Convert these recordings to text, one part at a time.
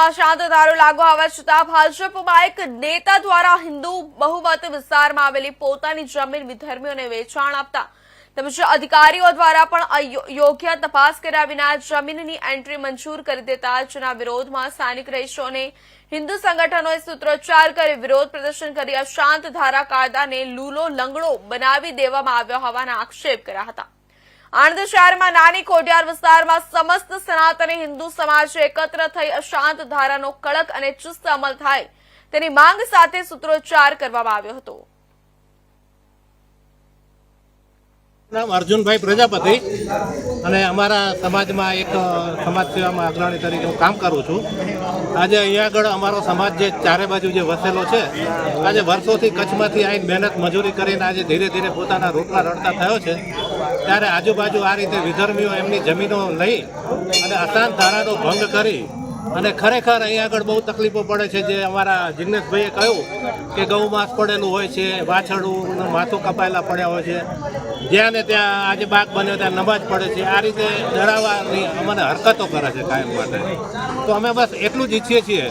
વિસ્તારમાં શાંત ધારો લાગુ આવવા છતાં ભાજપમાં એક નેતા દ્વારા હિન્દુ બહુમત વિસ્તારમાં આવેલી પોતાની જમીન વિધર્મીઓને વેચાણ આપતા તેમજ અધિકારીઓ દ્વારા પણ યોગ્ય તપાસ કર્યા વિના જમીનની એન્ટ્રી મંજૂર કરી દેતા જેના વિરોધમાં સ્થાનિક રહીશો અને હિન્દુ સંગઠનોએ સૂત્રોચ્ચાર કરી વિરોધ પ્રદર્શન કરી અશાંત ધારા કાયદાને લૂલો લંગડો બનાવી દેવામાં આવ્યો હોવાના આક્ષેપ કર્યા હતા। આણંદ શહેરમાં નાની કોડિયાર વિસ્તારમાં સમસ્ત સનાતની હિન્દુ સમાજે એકત્ર થઈ અશાંત ધારાનો કડક અને ચુસ્ત અમલ થાય તેની માંગ સાથે સૂત્રોચ્ચાર કરવામાં આવ્યો હતો। નામ અર્જુનભાઈ પ્રજાપતિ અને અમારા સમાજમાં એક સમાજ સેવામાં અગ્રણી તરીકે હું કામ કરું છું। આજે અહીંયા આગળ અમારો સમાજ જે ચારે બાજુ જે વસેલો છે, આજે વર્ષોથી કચ્છમાંથી આવીને મહેનત મજૂરી કરીને આજે ધીરે ધીરે પોતાના રોટલા રડતા થયો છે, ત્યારે આજુબાજુ આ રીતે વિધર્મીઓ એમની જમીનો લઈ અને અશાંત ધારાનો ભંગ કરી અને ખરેખર અહીંયા આગળ બહુ તકલીફો પડે છે। જે અમારા જિગ્નેશભાઈએ કહ્યું કે ગૌ માંસ પડેલું હોય છે, વાછરડું માથું કપાયેલા પડ્યા હોય છે, જ્યાં ને ત્યાં આજે બાગ બન્યો ત્યાં નમાજ પડે છે, આ રીતે ડરાવવાની અમને હરકતો કરે છે કાયમ માટે। તો અમે બસ એટલું જ ઈચ્છીએ છીએ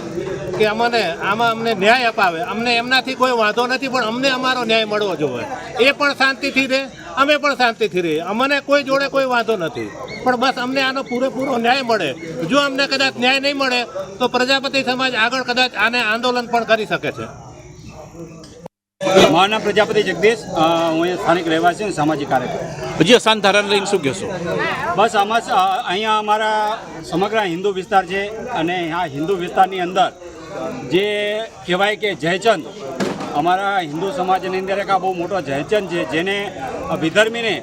કે આમાં અમને ન્યાય અપાવે। અમને એમનાથી કોઈ વાંધો નથી, પણ અમને અમારો ન્યાય મળવો જોઈએ। એ પણ શાંતિથી રહે, અમે પણ શાંતિથી રહીએ, અમને કોઈ જોડે કોઈ વાંધો નથી, પણ બસ અમને આનો પૂરેપૂરો ન્યાય મળે। જો અમને કદાચ ન્યાય નહીં મળે તો પ્રજાપતિ સમાજ આગળ કદાચ આને આંદોલન પણ કરી શકે છે। મારું નામ પ્રજાપતિ જગદીશ, હું સ્થાનિક રહેવાસી અને સામાજિક કાર્યકર। હજી અશાંત ધારાને લઈને શું કહેશો? બસ આમાં અહીંયા અમારા સમગ્ર હિન્દુ વિસ્તાર છે અને આ હિન્દુ વિસ્તારની અંદર જે કહેવાય કે જયચંદ, અમારા હિન્દુ સમાજની અંદર એક આ બહુ મોટો જયચંદ છે, જેને વિધર્મીને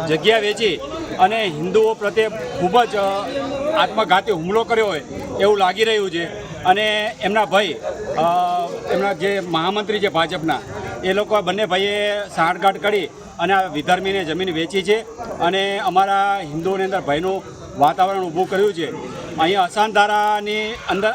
જગ્યા વેચી અને હિન્દુઓ પ્રત્યે ખૂબ જ આત્મઘાતી હુમલો કર્યો હોય એવું લાગી રહ્યું છે। અને એમના ભાઈ, એમના જે મહામંત્રી છે ભાજપના, એ લોકો બંને ભાઈએ સાંઠગાંઠ કરી અને આ વિધર્મીને જમીન વેચી છે અને અમારા હિન્દુઓની અંદર ભયનું વાતાવરણ ઊભું કર્યું છે। અહીંયા અશાંત ધારાની અંદર